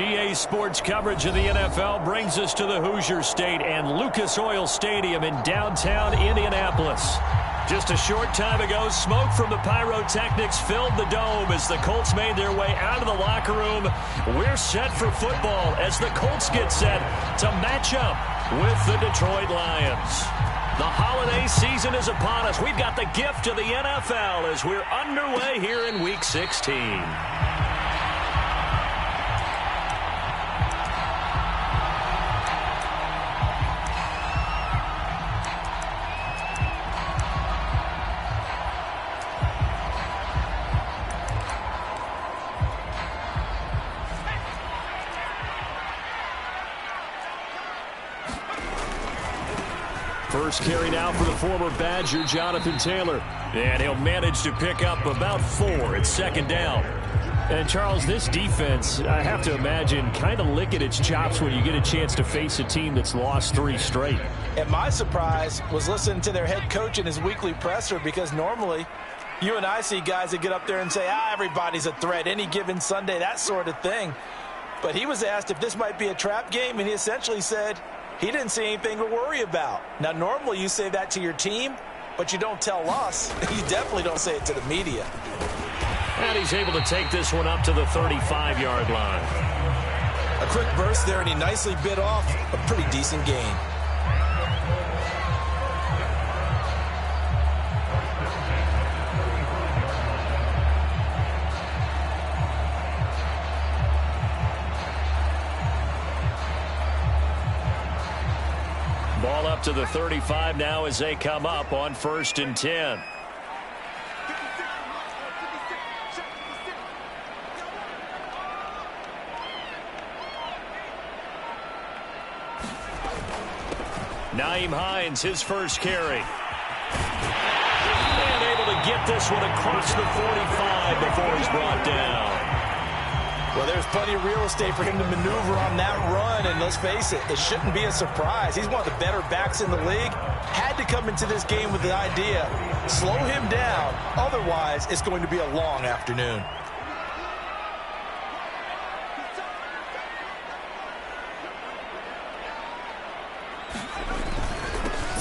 EA Sports coverage of the NFL brings us to the Hoosier State and Lucas Oil Stadium in downtown Indianapolis. Just a short time ago, smoke from the pyrotechnics filled the dome as the Colts made their way out of the locker room. We're set for football as the Colts get set to match up with the Detroit Lions. The holiday season is upon us. We've got the gift of the NFL as we're underway here in Week 16. First carry now for the former Badger, Jonathan Taylor. And he'll manage to pick up about 4 at second down. And, Charles, this defense, I have to imagine, kind of licking its chops when you get a chance to face a team that's lost 3 straight. And my surprise was listening to their head coach in his weekly presser, because normally you and I see guys that get up there and say, everybody's a threat any given Sunday, that sort of thing. But he was asked if this might be a trap game, and he essentially said he didn't see anything to worry about. Now, normally you say that to your team, but you don't tell us. You definitely don't say it to the media. And he's able to take this one up to the 35-yard line. A quick burst there, and he nicely bit off a pretty decent gain. Ball up to the 35 now as they come up on 1st and 10. Nyheim Hines, his first carry. And able to get this one across the 45 before he's brought down. Well, there's plenty of real estate for him to maneuver on that run, and let's face it, it shouldn't be a surprise. He's one of the better backs in the league. Had to come into this game with the idea, slow him down, otherwise it's going to be a long afternoon.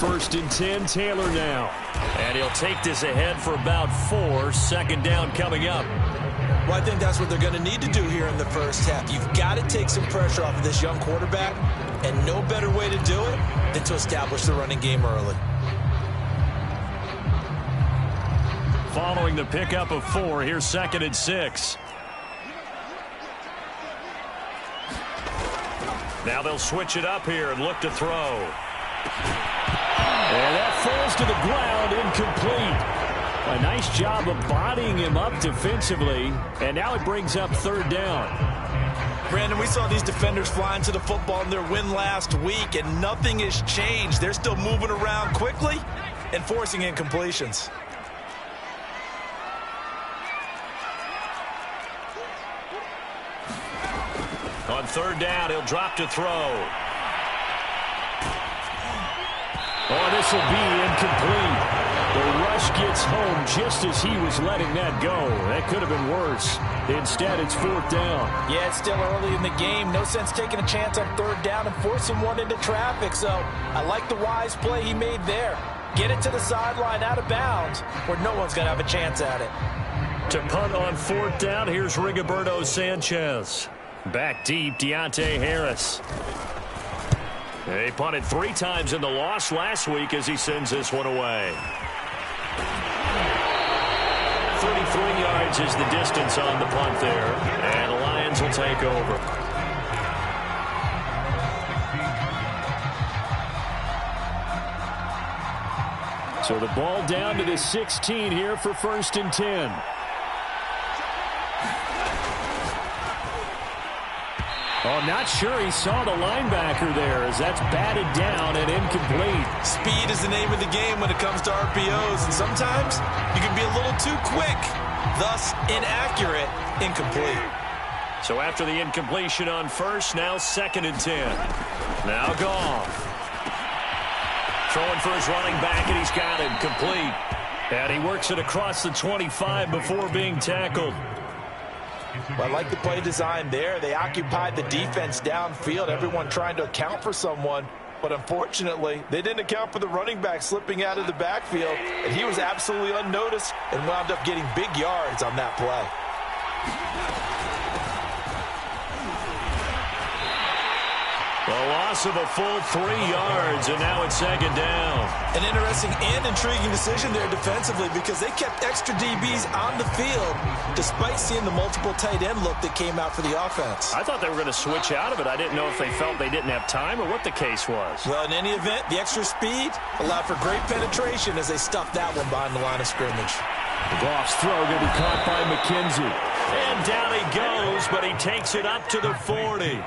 First and 10, Taylor now. And he'll take this ahead for about 4, second down coming up. Well, I think that's what they're going to need to do here in the first half. You've got to take some pressure off of this young quarterback, and no better way to do it than to establish the running game early. Following the pickup of 4, here's 2nd and 6. Now they'll switch it up here and look to throw. And that falls to the ground, incomplete. A nice job of bodying him up defensively, and now it brings up 3rd down. Brandon, we saw these defenders flying to the football in their win last week, and nothing has changed. They're still moving around quickly and forcing incompletions. On 3rd down, he'll drop to throw. Oh, this will be incomplete. The rush gets home just as he was letting that go. That could have been worse. Instead, it's 4th down. Yeah, it's still early in the game. No sense taking a chance on 3rd down and forcing one into traffic. So I like the wise play he made there. Get it to the sideline out of bounds where no one's going to have a chance at it. To punt on 4th down, here's Rigoberto Sanchez. Back deep, Deontay Harris. He punted 3 times in the loss last week as he sends this one away. 33 yards is the distance on the punt there, and the Lions will take over. So the ball down to the 16 here for 1st and 10. Oh, not sure he saw the linebacker there as that's batted down and incomplete. Speed is the name of the game when it comes to RPOs, and sometimes you can be a little too quick, thus inaccurate, incomplete. So after the incompletion on 1st, now 2nd and 10. Now Goff. Throwing for his running back, and he's got it complete. And he works it across the 25 before being tackled. Well, I like the play design there. They occupied the defense downfield, everyone trying to account for someone. But unfortunately, they didn't account for the running back slipping out of the backfield, and he was absolutely unnoticed and wound up getting big yards on that play. A loss of a full 3 yards, and now it's second down. An interesting and intriguing decision there defensively because they kept extra DBs on the field despite seeing the multiple tight end look that came out for the offense. I thought they were going to switch out of it. I didn't know if they felt they didn't have time or what the case was. Well, in any event, the extra speed allowed for great penetration as they stuffed that one behind the line of scrimmage. Goff's throw going to be caught by McKenzie. And down he goes, but he takes it up to the 40.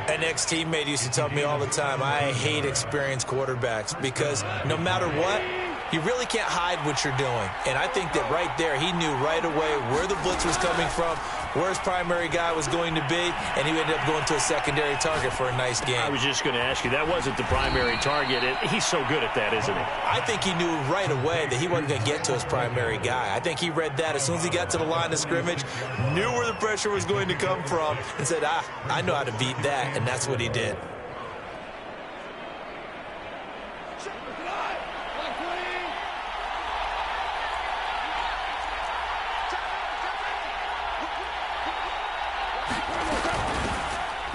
An ex-teammate used to tell me all the time, I hate experienced quarterbacks because no matter what, you really can't hide what you're doing. And I think that right there, he knew right away where the blitz was coming from, where his primary guy was going to be, and he ended up going to a secondary target for a nice game. I was just going to ask you, that wasn't the primary target. He's so good at that, isn't he? I think he knew right away that he wasn't going to get to his primary guy. I think he read that as soon as he got to the line of scrimmage, knew where the pressure was going to come from, and said, I know how to beat that, and that's what he did.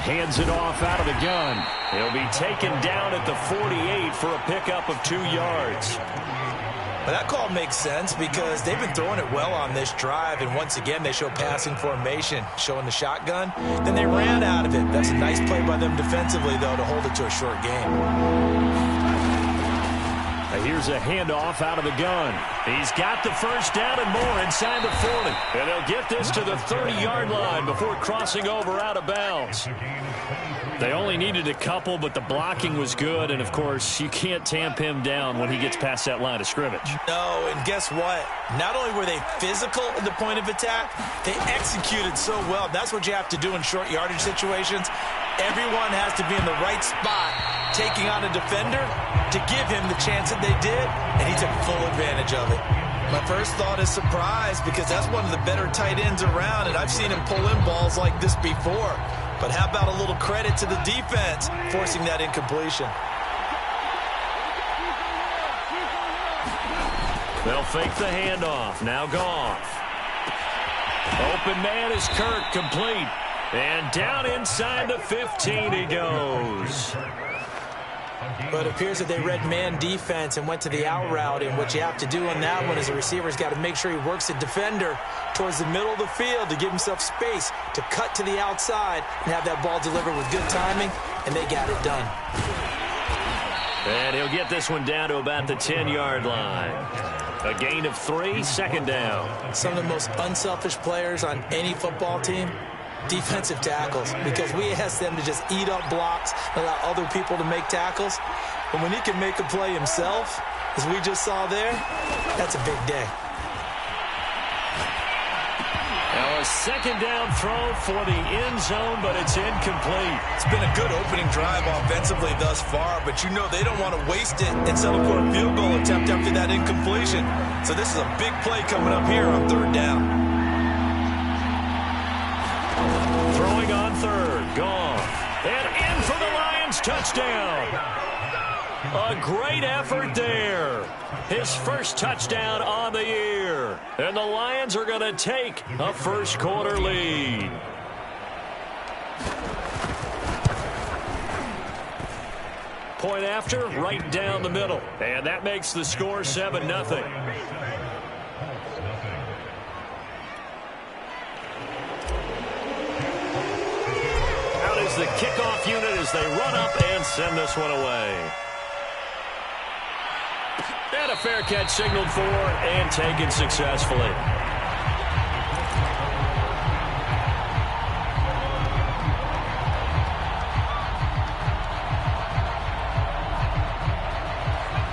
Hands it off out of the gun. He'll be taken down at the 48 for a pickup of 2 yards. But that call makes sense because they've been throwing it well on this drive, and once again they show passing formation, showing the shotgun. Then they ran out of it. That's a nice play by them defensively, though, to hold it to a short game. Here's a handoff out of the gun. He's got the first down and more inside the 40. And they'll get this to the 30-yard line before crossing over out of bounds. They only needed a couple, but the blocking was good. And, of course, you can't tamp him down when he gets past that line of scrimmage. No, and guess what? Not only were they physical at the point of attack, they executed so well. That's what you have to do in short yardage situations. Everyone has to be in the right spot, taking on a defender to give him the chance that they did, and he took full advantage of it. My first thought is surprise because that's one of the better tight ends around, and I've seen him pull in balls like this before. But how about a little credit to the defense forcing that incompletion? They'll fake the handoff. Now Goff. Open man is Kirk, complete. And down inside the 15 he goes. But it appears that they read man defense and went to the out route, and what you have to do on that one is the receiver's got to make sure he works the defender towards the middle of the field to give himself space to cut to the outside and have that ball delivered with good timing, and they got it done. And he'll get this one down to about the 10-yard line. A gain of 3, second down. Some of the most unselfish players on any football team, defensive tackles, because we ask them to just eat up blocks, allow other people to make tackles. But when he can make a play himself, as we just saw there, that's a big day. Now a second down throw for the end zone, but it's incomplete. It's been a good opening drive offensively thus far, but you know they don't want to waste it and settle for a field goal attempt after that incompletion. So this is a big play coming up here on third down. Throwing on third, Goff. And in for the Lions, touchdown. A great effort there. His first touchdown on the year. And the Lions are going to take a first quarter lead. Point after, right down the middle. And that makes the score 7-0. Out is the kickoff unit as they run up and send this one away. And a fair catch signaled for and taken successfully.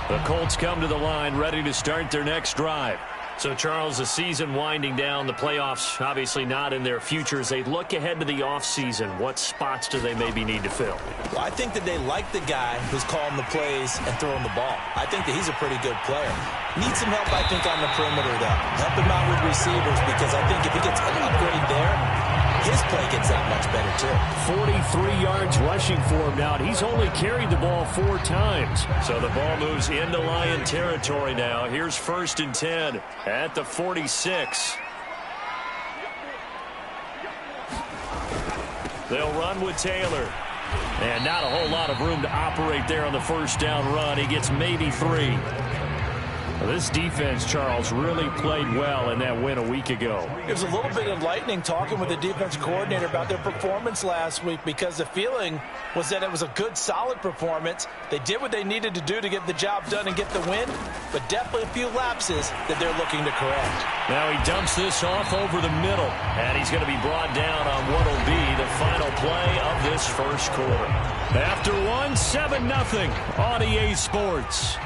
The Colts come to the line ready to start their next drive. So, Charles, the season winding down, the playoffs obviously not in their future. As they look ahead to the offseason, what spots do they maybe need to fill? Well, I think that they like the guy who's calling the plays and throwing the ball. I think that he's a pretty good player. Needs some help, I think, on the perimeter, though. Help him out with receivers, because I think if he gets an upgrade there, his play gets that much better, too. 43 yards rushing for him now. He's only carried the ball 4 times. So the ball moves into Lion territory now. Here's 1st and 10 at the 46. They'll run with Taylor. And not a whole lot of room to operate there on the first down run. He gets maybe 3. This defense, Charles, really played well in that win a week ago. It was a little bit enlightening talking with the defense coordinator about their performance last week, because the feeling was that it was a good, solid performance. They did what they needed to do to get the job done and get the win, but definitely a few lapses that they're looking to correct. Now he dumps this off over the middle, and he's going to be brought down on what will be the final play of this first quarter. After 7-0 on EA Sports.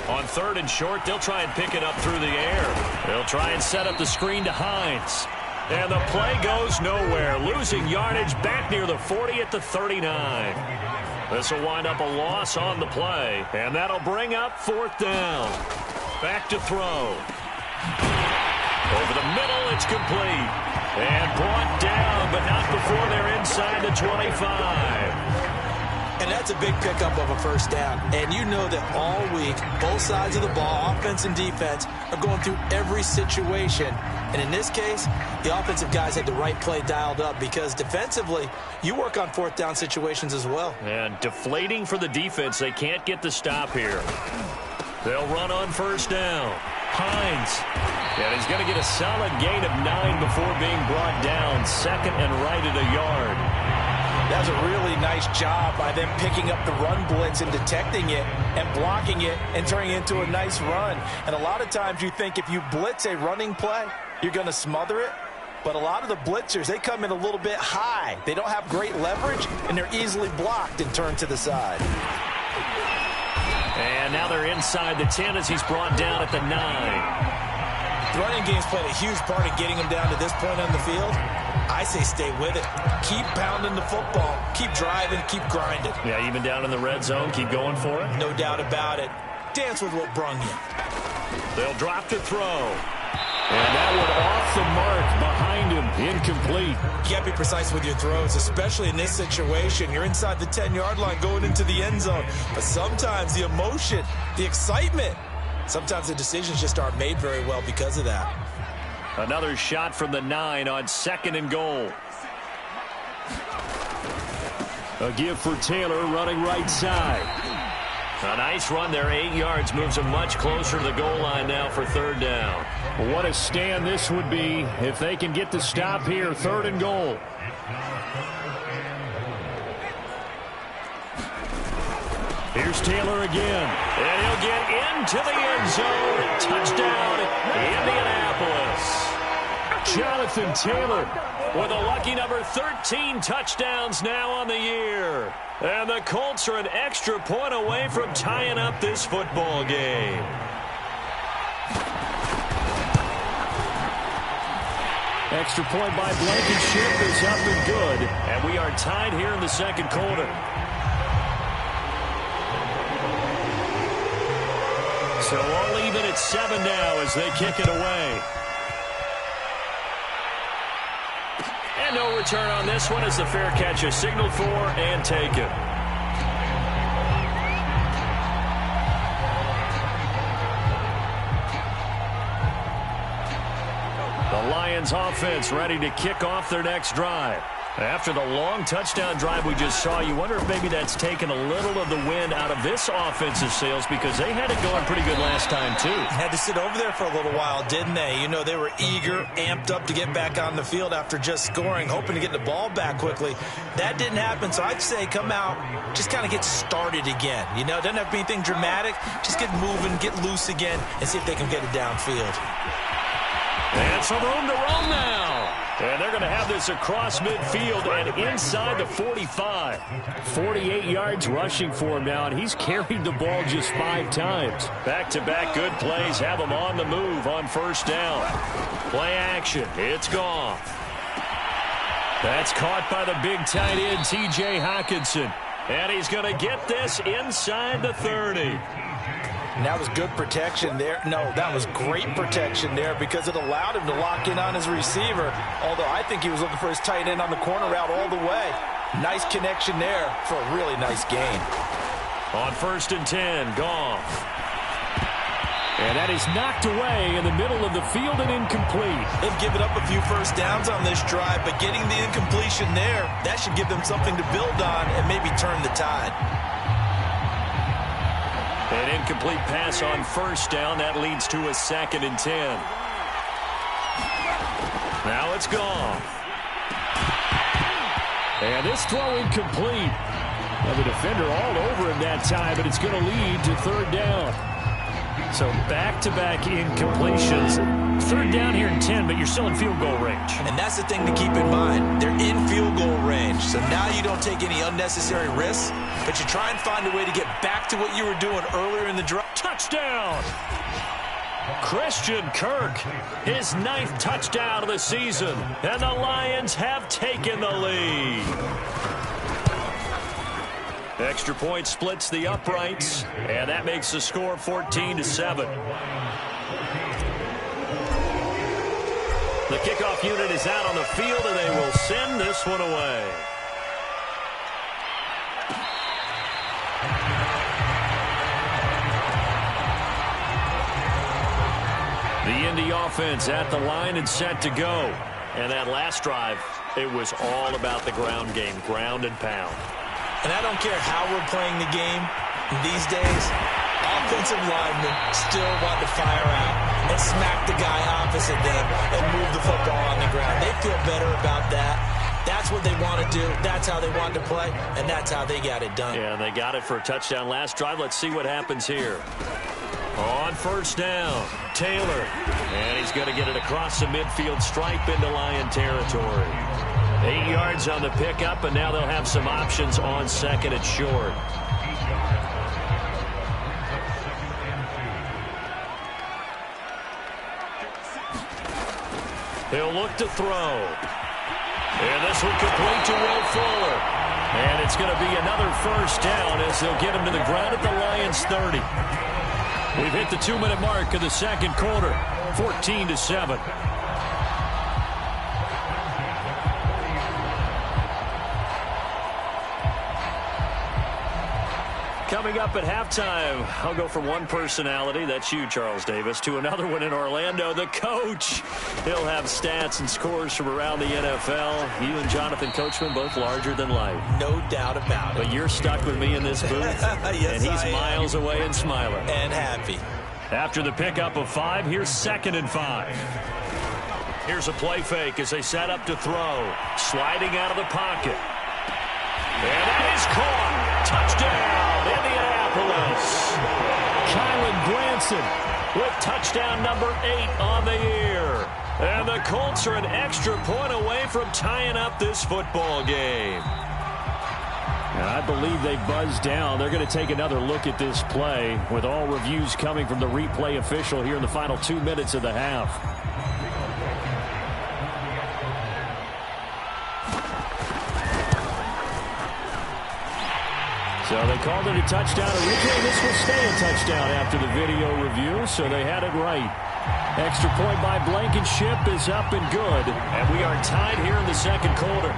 On 3rd and short, they'll try and pick it up through the air. They'll try and set up the screen to Hines. And the play goes nowhere. Losing yardage back near the 40 at the 39. This will wind up a loss on the play. And that'll bring up 4th down. Back to throw. Over the middle, it's complete. And brought down, but not before they're inside the 25. And that's a big pickup of a first down. And you know that all week, both sides of the ball, offense and defense, are going through every situation. And in this case, the offensive guys had the right play dialed up, because defensively, you work on 4th down situations as well. And deflating for the defense. They can't get the stop here. They'll run on 1st down. Hines. And he's going to get a solid gain of 9 before being brought down. 2nd and right at a yard. That was a really nice job by them picking up the run blitz and detecting it and blocking it and turning it into a nice run. And a lot of times you think if you blitz a running play, you're going to smother it. But a lot of the blitzers, they come in a little bit high. They don't have great leverage, and they're easily blocked and turned to the side. And now they're inside the 10 as he's brought down at the 9. The running game's played a huge part in getting him down to this point on the field. I say stay with it. Keep pounding the football. Keep driving. Keep grinding. Yeah, even down in the red zone, keep going for it. No doubt about it. Dance with what brung you. They'll drop to throw. And that one off the mark behind him. Incomplete. You can't be precise with your throws, especially in this situation. You're inside the 10-yard line going into the end zone. But sometimes the emotion, the excitement, sometimes the decisions just aren't made very well because of that. Another shot from the 9 on 2nd and goal. A give for Taylor running right side. A nice run there, 8 yards, moves him much closer to the goal line now for 3rd down. What a stand this would be if they can get the stop here, 3rd and goal. Here's Taylor again. And he'll get into the end zone. Touchdown, Indianapolis. Jonathan Taylor with a lucky number 13 touchdowns now on the year. And the Colts are an extra point away from tying up this football game. Extra point by Blankenship is up and good. And we are tied here in the 2nd quarter. So all even at 7 now as they kick it away. And no return on this one as the fair catch is signaled for and taken. The Lions offense ready to kick off their next drive. After the long touchdown drive we just saw, you wonder if maybe that's taken a little of the wind out of this offensive sails, because they had it going pretty good last time, too. Had to sit over there for a little while, didn't they? You know, they were eager, amped up to get back on the field after just scoring, hoping to get the ball back quickly. That didn't happen, so I'd say come out, just kind of get started again. You know, it doesn't have to be anything dramatic. Just get moving, get loose again, and see if they can get it downfield. And some room to roam now. And they're going to have this across midfield and inside the 45. 48 yards rushing for him now, and he's carried the ball just 5 times. Back-to-back good plays have him on the move on first down. Play action. It's gone. That's caught by the big tight end, T.J. Hockenson. And he's going to get this inside the 30. And that was good protection there. No, that was great protection there because it allowed him to lock in on his receiver. Although I think he was looking for his tight end on the corner route all the way. Nice connection there for a really nice gain. On 1st and 10, Goff. And that is knocked away in the middle of the field and incomplete. They've given up a few first downs on this drive, but getting the incompletion there, that should give them something to build on and maybe turn the tide. An incomplete pass on first down. That leads to a 2nd and 10. Now it's gone. And this throw incomplete. Well, the defender all over him that time, but it's going to lead to 3rd down. So back-to-back incompletions. 3rd down here and 10, but you're still in field goal range. And that's the thing to keep in mind. They're in field goal range. So now you don't take any unnecessary risks, but you try and find a way to get back to what you were doing earlier in the drive. Touchdown! Christian Kirk, his 9th touchdown of the season. And the Lions have taken the lead. Extra point splits the uprights, and that makes the score 14-7. The kickoff unit is out on the field, and they will send this one away. The Indy offense at the line and set to go. And that last drive, it was all about the ground game, ground and pound. And I don't care how we're playing the game these days, offensive linemen still want to fire out and smack the guy opposite them and move the football on the ground. They feel better about that. That's what they want to do. That's how they want to play, and that's how they got it done. Yeah, they got it for a touchdown last drive. Let's see what happens here. On 1st down, Taylor. And he's going to get it across the midfield stripe into Lion territory. 8 yards on the pickup, and now they'll have some options on 2nd and short. He'll look to throw. And this one complete to Will Fuller. And it's going to be another 1st down as they'll get him to the ground at the Lions 30. We've hit the 2-minute mark of the 2nd quarter, 14-7. Coming up at halftime, I'll go from one personality, that's you, Charles Davis, to another one in Orlando, the coach. He'll have stats and scores from around the NFL. You and Jonathan Coachman, both larger than life. No doubt about it. But you're stuck with me in this booth, yes, and he's miles away and smiling. And happy. After the pickup of 5, here's 2nd and 5. Here's a play fake as they set up to throw. Sliding out of the pocket. And that is caught. Touchdown, Indianapolis. Kylen Granson with touchdown number 8 on the year. And the Colts are an extra point away from tying up this football game. And I believe they buzzed down. They're going to take another look at this play with all reviews coming from the replay official here in the final 2 minutes of the half. So they called it a touchdown originally. This will stay a touchdown after the video review, so they had it right. Extra point by Blankenship is up and good, and we are tied here in the 2nd quarter.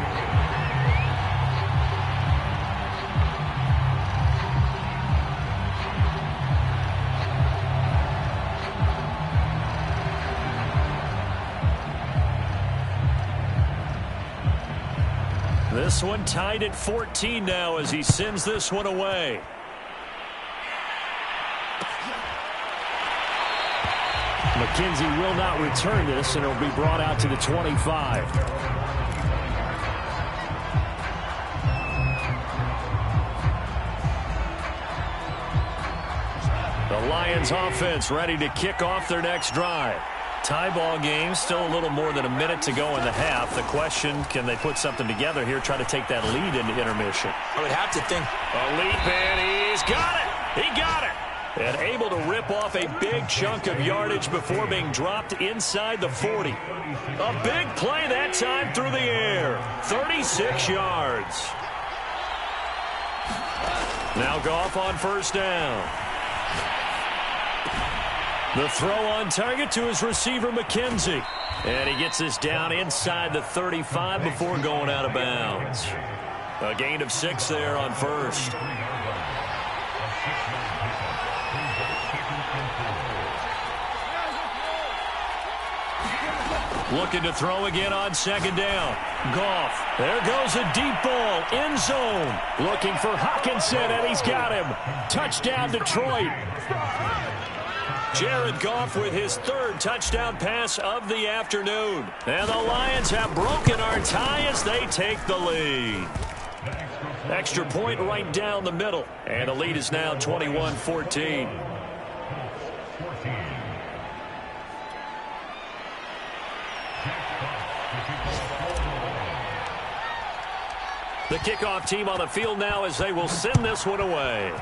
This one tied at 14 now as he sends this one away. McKenzie will not return this, and it'll be brought out to the 25. The Lions offense ready to kick off their next drive. Tie ball game, still a little more than a minute to go in the half. The question, can they put something together here, try to take that lead into intermission? I would have to think. A leap, and he's got it. He got it. And able to rip off a big chunk of yardage before being dropped inside the 40. A big play that time through the air. 36 yards. Now Goff on first down. The throw on target to his receiver, McKenzie. And he gets this down inside the 35 before going out of bounds. A gain of 6 there on first. Looking to throw again on second down. Goff. There goes a deep ball. End zone. Looking for Hockenson, and he's got him. Touchdown, Detroit. Jared Goff with his 3rd touchdown pass of the afternoon. And the Lions have broken our tie as they take the lead. Extra point right down the middle. And the lead is now 21-14. The kickoff team on the field now as they will send this one away.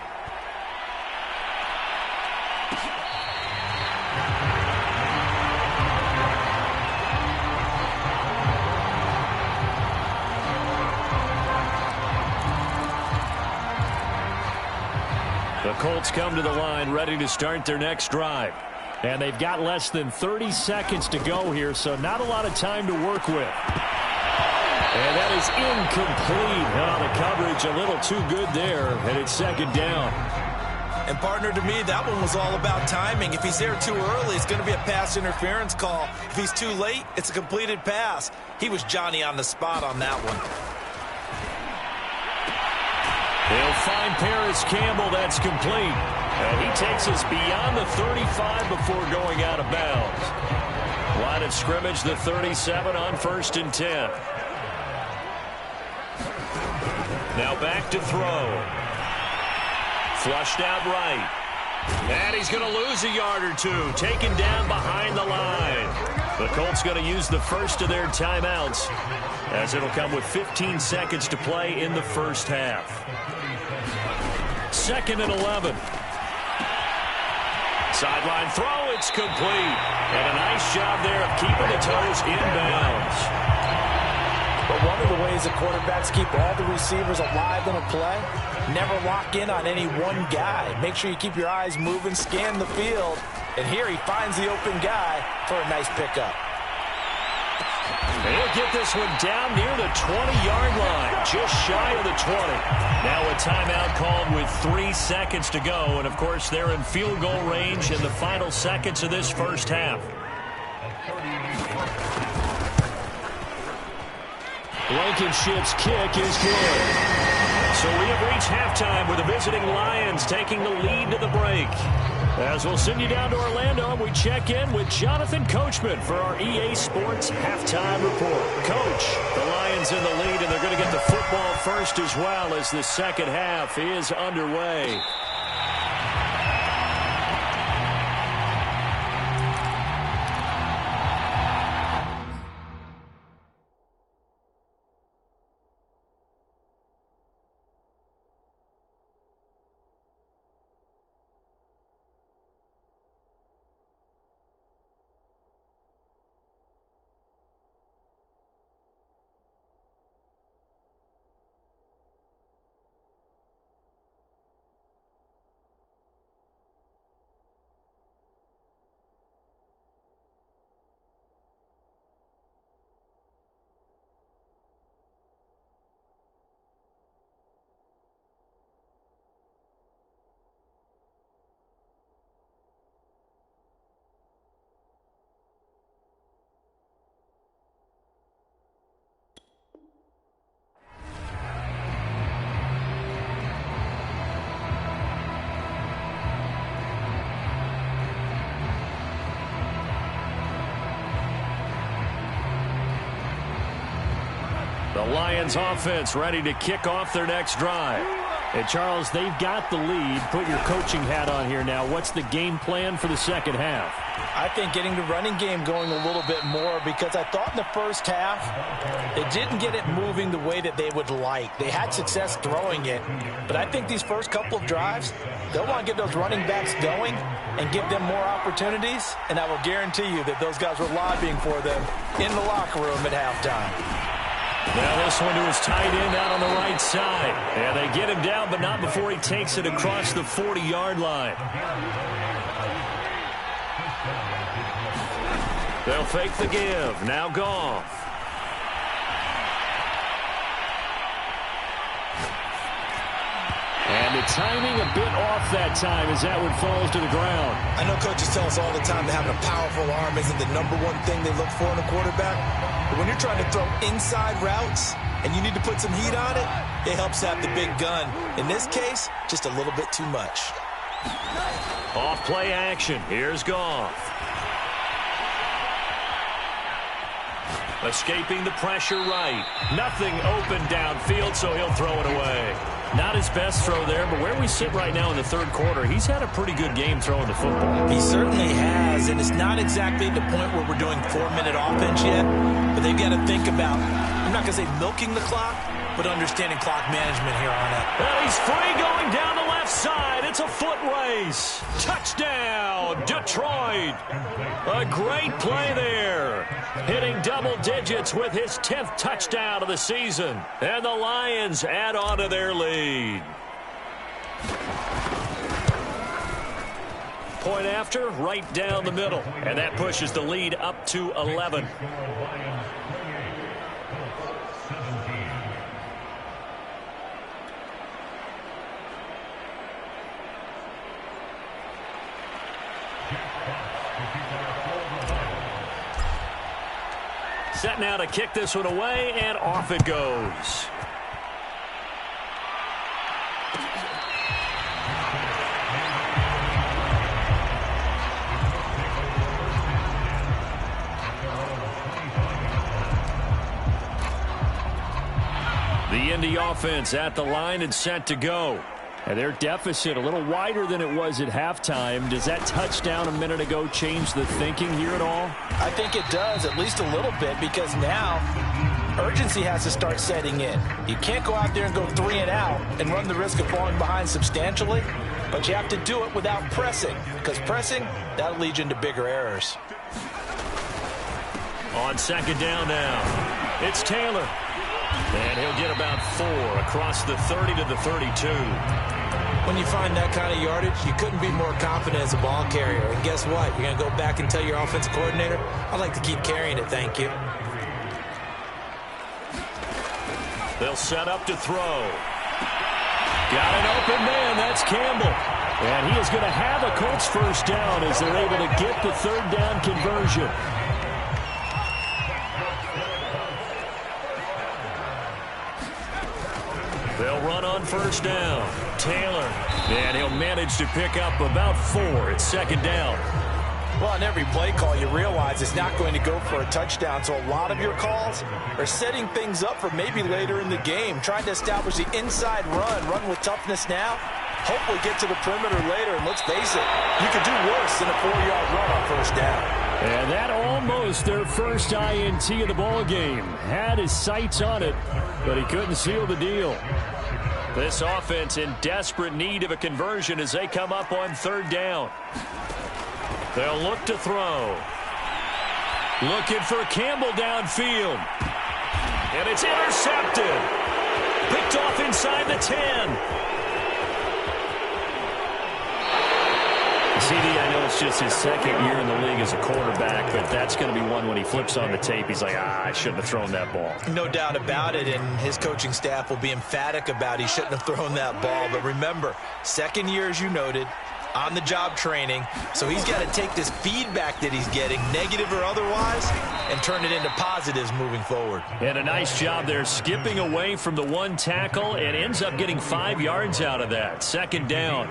The Colts come to the line ready to start their next drive. And they've got less than 30 seconds to go here, so not a lot of time to work with. And that is incomplete. Oh, the coverage a little too good there, and it's second down. And, partner, to me, that one was all about timing. If he's there too early, it's going to be a pass interference call. If he's too late, it's a completed pass. He was Johnny on the spot on that one. They'll find Paris Campbell. That's complete. And he takes us beyond the 35 before going out of bounds. Line of scrimmage, the 37 on 1st and 10. Now back to throw. Flushed out right. And he's going to lose a yard or two. Taken down behind the line. The Colts going to use the first of their timeouts, as it'll come with 15 seconds to play in the first half. 2nd and 11. Sideline throw, it's complete. And a nice job there of keeping the toes inbounds. But one of the ways that quarterbacks keep all the receivers alive in a play, never lock in on any one guy. Make sure you keep your eyes moving, scan the field. And here he finds the open guy for a nice pickup. And he'll get this one down near the 20-yard line, just shy of the 20. Now a timeout called with 3 seconds to go. And, of course, they're in field goal range in the final seconds of this first half. Blankenship's kick is good. So we have reached halftime with the visiting Lions taking the lead to the break. As we'll send you down to Orlando, and we check in with Jonathan Coachman for our EA Sports Halftime Report. Coach, the Lions in the lead, and they're going to get the football first as well as the second half is underway. The Lions offense ready to kick off their next drive. And, Charles, they've got the lead. Put your coaching hat on here now. What's the game plan for the second half? I think getting the running game going a little bit more, because I thought in the first half they didn't get it moving the way that they would like. They had success throwing it, but I think these first couple of drives, they'll want to get those running backs going and give them more opportunities, and I will guarantee you that those guys were lobbying for them in the locker room at halftime. Now this one to his tight end out on the right side. And they get him down, but not before he takes it across the 40-yard line. They'll fake the give. Now Goff. And the timing a bit off that time as that one falls to the ground. I know coaches tell us all the time that having a powerful arm isn't the number one thing they look for in a quarterback. But when you're trying to throw inside routes and you need to put some heat on it, it helps have the big gun. In this case, just a little bit too much. Off play action. Here's Goff. Escaping the pressure right. Nothing open downfield, so he'll throw it away. Not his best throw there, but where we sit right now in the third quarter, he's had a pretty good game throwing the football. He certainly has, and it's not exactly the point where we're doing 4-minute offense yet, but they've got to think about, I'm not going to say milking the clock, but understanding clock management here on it. And he's free going down the left side. It's a foot race. Touchdown, Detroit. A great play there. Hitting double digits with his 10th touchdown of the season. And the Lions add on to their lead. Point after, right down the middle. And that pushes the lead up to 11. Set now to kick this one away, and off it goes. The Indy offense at the line and set to go. And their deficit a little wider than it was at halftime. Does that touchdown a minute ago change the thinking here at all? I think it does, at least a little bit, because now urgency has to start setting in. You can't go out there and go 3 and out and run the risk of falling behind substantially, but you have to do it without pressing, because pressing, that'll lead you into bigger errors. On second down now, it's Taylor. And he'll get about 4 across the 30 to the 32. When you find that kind of yardage, you couldn't be more confident as a ball carrier. And guess what? You're going to go back and tell your offensive coordinator, I'd like to keep carrying it, thank you. They'll set up to throw. Got an open man. That's Campbell. And he is going to have a Colts first down as they're able to get the third down conversion. They'll run on first down. Taylor. And he'll manage to pick up about 4 at second down. Well, on every play call, you realize it's not going to go for a touchdown. So a lot of your calls are setting things up for maybe later in the game, trying to establish the inside run with toughness now, hopefully get to the perimeter later. And let's face it, you could do worse than a 4-yard run on first down. And that almost their first INT of the ball game. Had his sights on it, but he couldn't seal the deal. This offense in desperate need of a conversion as they come up on third down. They'll look to throw. Looking for Campbell downfield. And it's intercepted. Picked off inside the 10. CD, I know it's just his second year in the league as a quarterback, but that's going to be one when he flips on the tape. He's like, I shouldn't have thrown that ball. No doubt about it, and his coaching staff will be emphatic about he shouldn't have thrown that ball. But remember, second year, as you noted, on-the-job training, so he's got to take this feedback that he's getting, negative or otherwise, and turn it into positives moving forward. And a nice job there skipping away from the one tackle and ends up getting 5 yards out of that. Second down.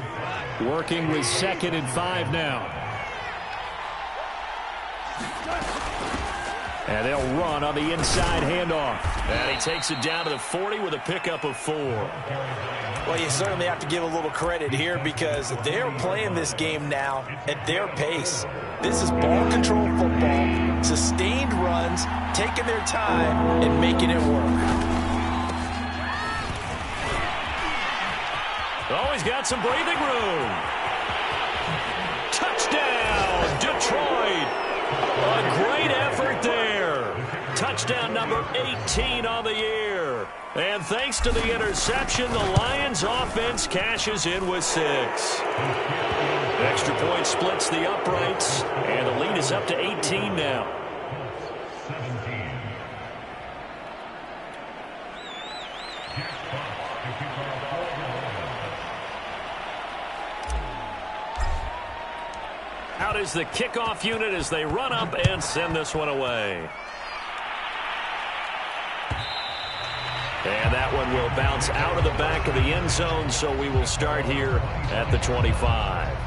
Working with 2nd and 5 now. And they'll run on the inside handoff. And he takes it down to the 40 with a pickup of 4. Well, you certainly have to give a little credit here because they're playing this game now at their pace. This is ball control football, sustained runs, taking their time and making it work. Oh, he's got some breathing room. Touchdown, Detroit. A great effort there. Touchdown number 18 on the year. And thanks to the interception, the Lions offense cashes in with 6. Extra point splits the uprights, and the lead is up to 18 now. Out is the kickoff unit as they run up and send this one away. And that one will bounce out of the back of the end zone, so we will start here at the 25.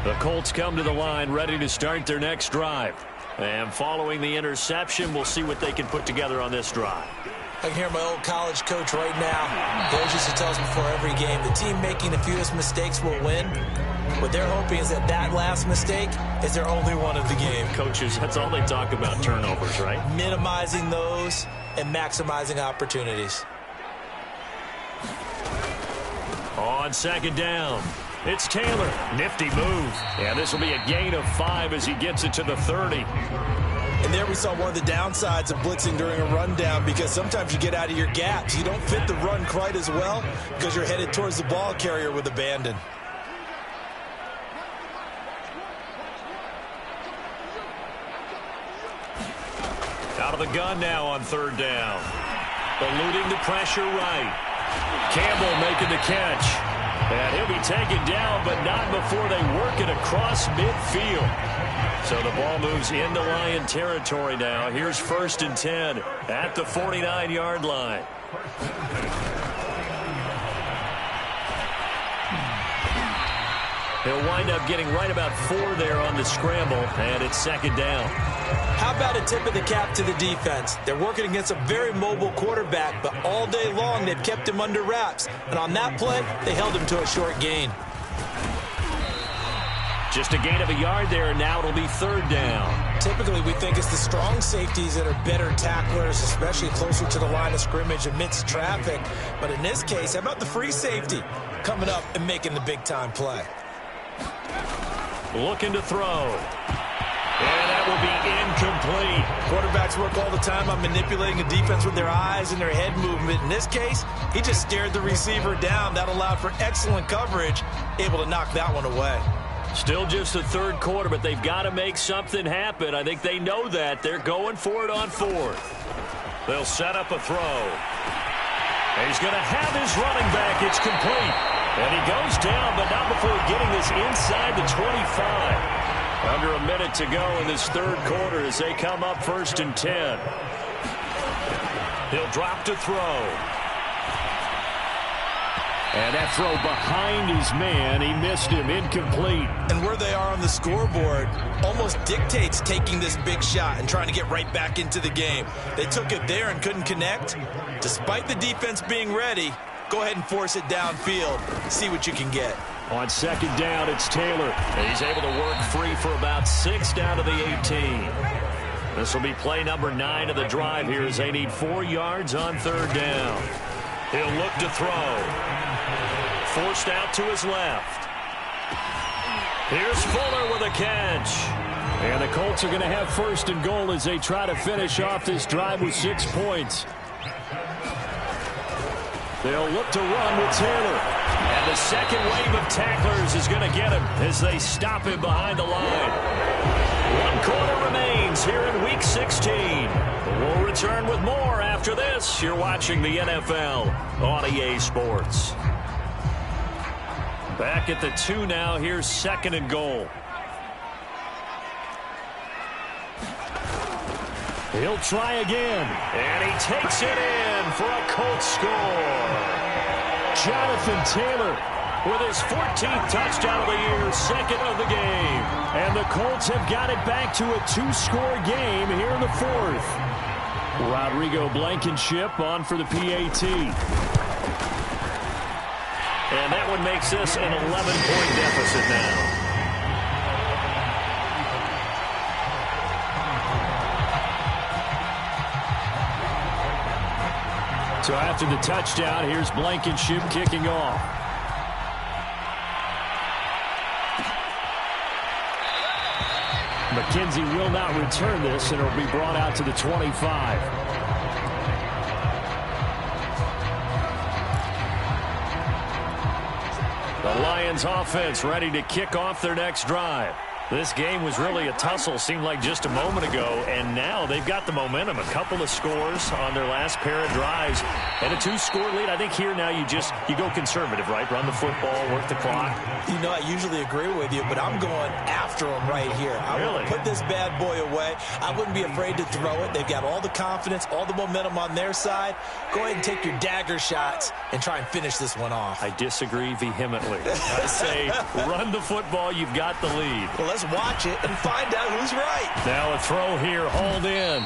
The Colts come to the line ready to start their next drive. And following the interception, we'll see what they can put together on this drive. I can hear my old college coach right now. Coach used to tell us before every game, the team making the fewest mistakes will win. What they're hoping is that that last mistake is their only one of the game. Coaches, that's all they talk about, turnovers, right? Minimizing those and maximizing opportunities. On second down, it's Taylor. Nifty move. And this will be a gain of 5 as he gets it to the 30. And there we saw one of the downsides of blitzing during a rundown because sometimes you get out of your gaps. You don't fit the run quite as well because you're headed towards the ball carrier with abandon. Out of the gun now on third down. Eluding the pressure right. Campbell making the catch. And he'll be taken down, but not before they work it across midfield. So the ball moves into Lion territory now. Here's 1st and 10 at the 49-yard line. He'll wind up getting right about 4 there on the scramble, and it's 2nd down. How about a tip of the cap to the defense? They're working against a very mobile quarterback, but all day long they've kept him under wraps. And on that play, they held him to a short gain. Just a gain of a yard there, and now it'll be 3rd down. Typically, we think it's the strong safeties that are better tacklers, especially closer to the line of scrimmage amidst traffic. But in this case, how about the free safety coming up and making the big-time play? Looking to throw. And that will be incomplete. Quarterbacks work all the time on manipulating a defense with their eyes and their head movement. In this case, he just stared the receiver down. That allowed for excellent coverage, able to knock that one away. Still just the 3rd quarter, but they've got to make something happen. I think they know that. They're going for it on 4th. They'll set up a throw. And he's going to have his running back. It's complete. And he goes down, but not before getting this inside the 25. Under a minute to go in this 3rd quarter as they come up 1st and 10. He'll drop to throw. And that throw behind his man, he missed him, incomplete. And where they are on the scoreboard almost dictates taking this big shot and trying to get right back into the game. They took it there and couldn't connect. Despite the defense being ready, go ahead and force it downfield. See what you can get. On 2nd down, it's Taylor. And he's able to work free for about 6 down to the 18. This will be play number 9 of the drive here as they need 4 yards on 3rd down. He'll look to throw. Forced out to his left. Here's Fuller with a catch. And the Colts are going to have 1st and goal as they try to finish off this drive with 6 points. They'll look to run with Taylor. And the second wave of tacklers is going to get him as they stop him behind the line. 1 quarter remains here in Week 16. We'll return with more after this. You're watching the NFL on EA Sports. Back at the 2 now. Here's 2nd and goal. He'll try again. And he takes it in for a Colts score. Jonathan Taylor with his 14th touchdown of the year, second of the game. And the Colts have got it back to a 2-score game here in the fourth. Rodrigo Blankenship on for the PAT. And that one makes this an 11-point deficit now. So after the touchdown, here's Blankenship kicking off. McKenzie will not return this, and it'll be brought out to the 25. The Lions offense ready to kick off their next drive. This game was really a tussle, seemed like just a moment ago, and now they've got the momentum. A couple of scores on their last pair of drives, and a 2-score lead. I think here now you go conservative, right? Run the football, work the clock. You know, I usually agree with you, but I'm going after them right here. I want to put this bad boy away. I wouldn't be afraid to throw it. They've got all the confidence, all the momentum on their side. Go ahead and take your dagger shots and try and finish this one off. I disagree vehemently. I say run the football. You've got the lead. Well, let's watch it and find out who's right. Now a throw here, hauled in.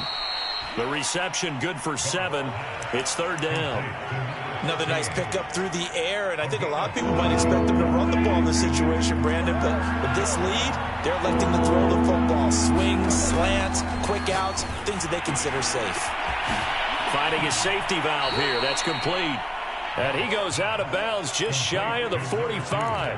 The reception good for 7. It's third down. Another nice pickup through the air, and I think a lot of people might expect them to run the ball in this situation, Brandon, but with this lead, they're electing to throw the football. Swings, slants, quick outs, things that they consider safe. Finding his safety valve here. That's complete. And he goes out of bounds just shy of the 45.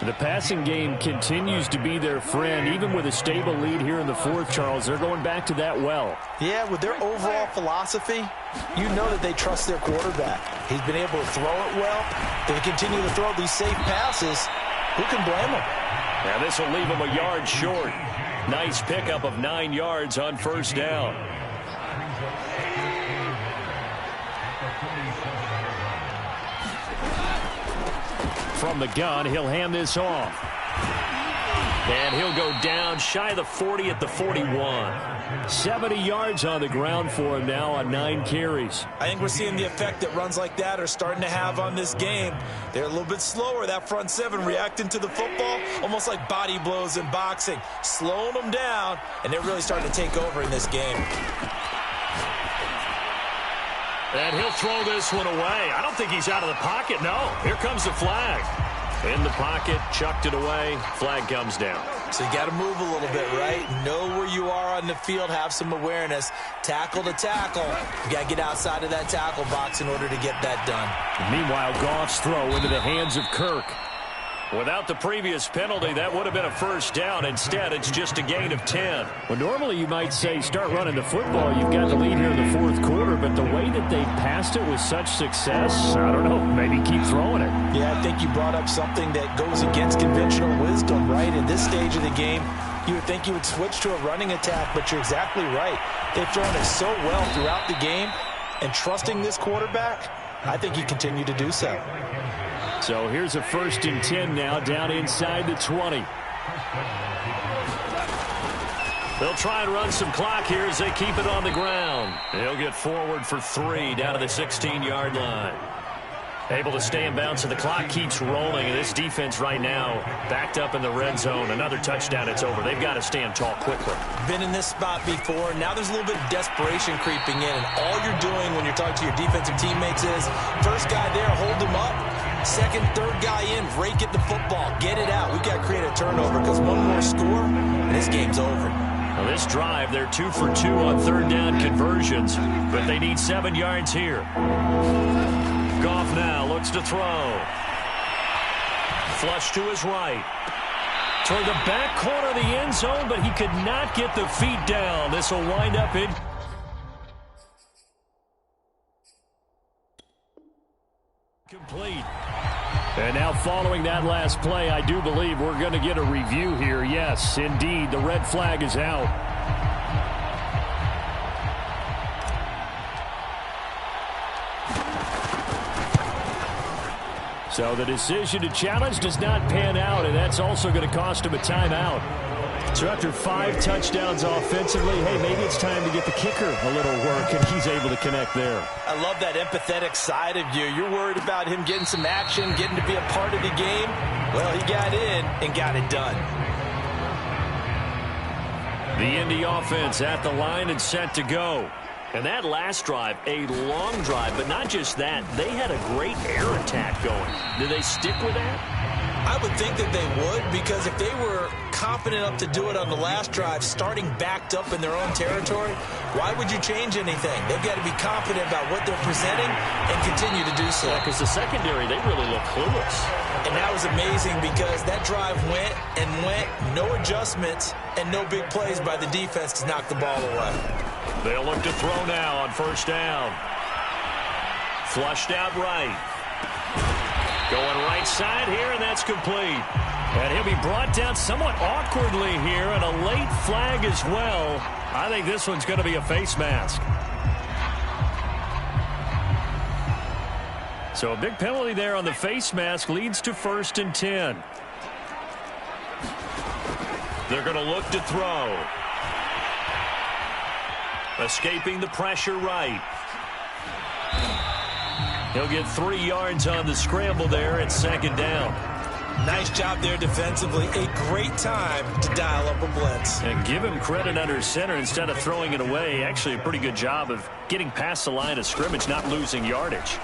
The passing game continues to be their friend, even with a stable lead here in the fourth, Charles. They're going back to that well. Yeah, with their overall philosophy, you know that they trust their quarterback. He's been able to throw it well. They continue to throw these safe passes. Who can blame them? Now this will leave them a yard short. Nice pickup of 9 yards on first down. From the gun, he'll hand this off. And he'll go down shy of the 40 at the 41. 70 yards on the ground for him now on 9 carries. I think we're seeing the effect that runs like that are starting to have on this game. They're a little bit slower, that front 7, reacting to the football, almost like body blows in boxing, slowing them down, and they're really starting to take over in this game. And he'll throw this one away. I don't think he's out of the pocket. No, here comes the flag. In the pocket, chucked it away. Flag comes down. So you got to move a little bit, right? Know where you are on the field. Have some awareness. Tackle to tackle. You got to get outside of that tackle box in order to get that done. Meanwhile, Goff's throw into the hands of Kirk. Without the previous penalty, that would have been a first down. Instead, it's just a gain of 10. Well, normally you might say start running the football. You've got the lead here in the fourth quarter, but the way that they passed it with such success, I don't know, maybe keep throwing it. Yeah, I think you brought up something that goes against conventional wisdom, right? In this stage of the game, you would think you would switch to a running attack, but you're exactly right. They've thrown it so well throughout the game, and trusting this quarterback, I think you continue to do so. So here's a 1st and 10 now, down inside the 20. They'll try and run some clock here as they keep it on the ground. They'll get forward for 3 down to the 16-yard line. Able to stay in bounds, so the clock keeps rolling. And this defense right now backed up in the red zone. Another touchdown, it's over. They've got to stand tall quickly. Been in this spot before. Now there's a little bit of desperation creeping in. And all you're doing when you're talking to your defensive teammates is, first guy there, hold him up. Second, third guy in, rake at the football. Get it out. We've got to create a turnover because one more score, and this game's over. Well, this drive, they're 2 for 2 on third down conversions, but they need 7 yards here. Goff now looks to throw. Flush to his right. Toward the back corner of the end zone, but he could not get the feet down. This will wind up in complete. And now following that last play, I do believe we're going to get a review here. Yes, indeed, the red flag is out. So the decision to challenge does not pan out, and that's also going to cost him a timeout. So after 5 touchdowns offensively, hey, maybe it's time to get the kicker a little work, and he's able to connect there. I love that empathetic side of you. You're worried about him getting some action, getting to be a part of the game. Well, he got in and got it done. The Indy offense at the line and set to go. And that last drive, a long drive, but not just that. They had a great air attack going. Do they stick with that? I would think that they would, because if they were confident enough to do it on the last drive, starting backed up in their own territory, why would you change anything? They've got to be confident about what they're presenting and continue to do so. Yeah, because the secondary, they really look clueless. And that was amazing because that drive went and went, no adjustments and no big plays by the defense to knock the ball away. They'll look to throw now on first down. Flushed out right. Going right side here, and that's complete. And he'll be brought down somewhat awkwardly here, and a late flag as well. I think this one's going to be a face mask. So a big penalty there on the face mask leads to 1st and 10. They're going to look to throw. Escaping the pressure right. He'll get 3 yards on the scramble there at 2nd down. Nice job there defensively. A great time to dial up a blitz. And give him credit under center instead of throwing it away. Actually a pretty good job of getting past the line of scrimmage, not losing yardage.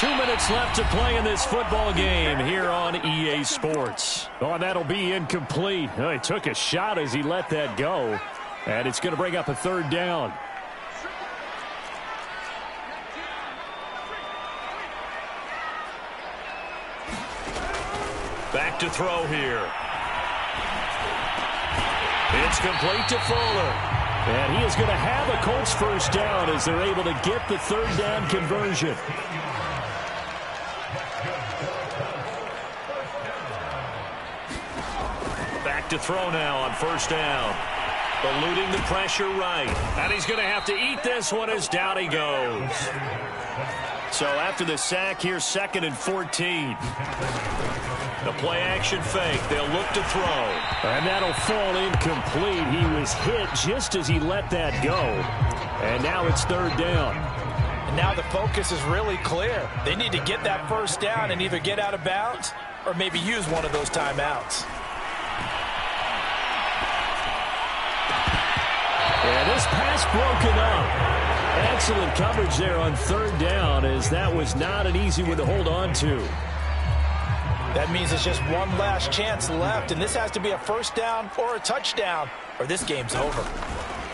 2 minutes left to play in this football game here on EA Sports. Oh, that'll be incomplete. Oh, he took a shot as he let that go. And it's going to bring up a 3rd down. Back to throw here. It's complete to Fuller. And he is going to have a Colts first down as they're able to get the 3rd down conversion. Back to throw now on first down. Eluding the pressure right. And he's going to have to eat this one as down he goes. So after the sack here, 2nd and 14. The play action fake. They'll look to throw. And that'll fall incomplete. He was hit just as he let that go. And now it's 3rd down. And now the focus is really clear. They need to get that first down and either get out of bounds or maybe use one of those timeouts. And this pass broken up. Excellent coverage there on 3rd down, as that was not an easy one to hold on to. That means it's just one last chance left, and this has to be a first down or a touchdown, or this game's over.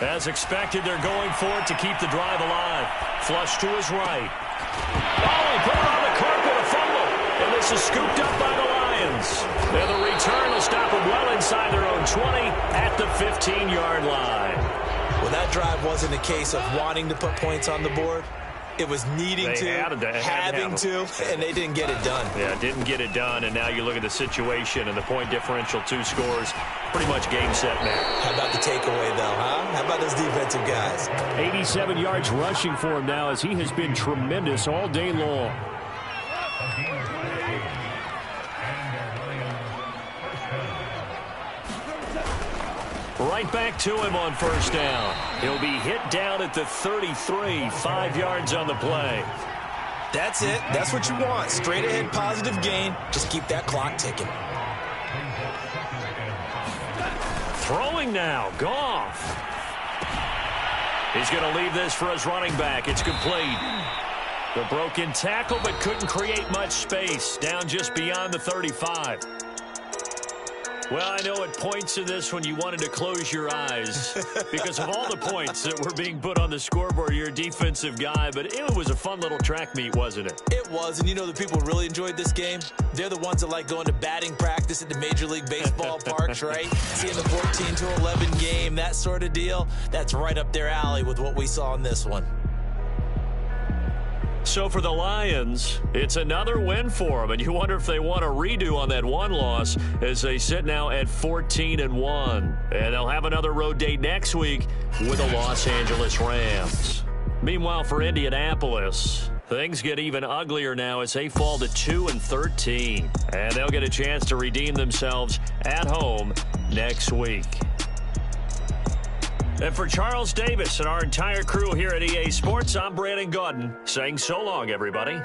As expected, they're going for it to keep the drive alive. Flush to his right. Oh, he put it on the carpet, a fumble. And this is scooped up by the Lions. And the return will stop them well inside their own 20 at the 15-yard line. Well, that drive wasn't a case of wanting to put points on the board. It was needing having to, and they didn't get it done. Yeah, didn't get it done, and now you look at the situation and the point differential, 2 scores, pretty much game, set, match. How about the takeaway, though, huh? How about those defensive guys? 87 yards rushing for him now, as he has been tremendous all day long. Right back to him on first down. He'll be hit down at the 33, 5 yards on the play. That's it. That's what you want. Straight ahead, positive gain. Just keep that clock ticking. Throwing now, Goff. He's going to leave this for his running back. It's complete. The broken tackle, but couldn't create much space. Down just beyond the 35. Well, I know at points in this when you wanted to close your eyes because of all the points that were being put on the scoreboard. You're a defensive guy, but it was a fun little track meet, wasn't it? It was, and you know the people who really enjoyed this game? They're the ones that like going to batting practice at the Major League Baseball parks, right? Seeing the 14-11 game, that sort of deal, that's right up their alley with what we saw in this one. So for the Lions, it's another win for them, and you wonder if they want a redo on that one loss as they sit now at 14-1. And they'll have another road date next week with the Los Angeles Rams. Meanwhile, for Indianapolis, Things get even uglier now as they fall to 2-13. And they'll get a chance to redeem themselves at home next week. And for Charles Davis and our entire crew here at EA Sports, I'm Brandon Gaudin saying so long, everybody.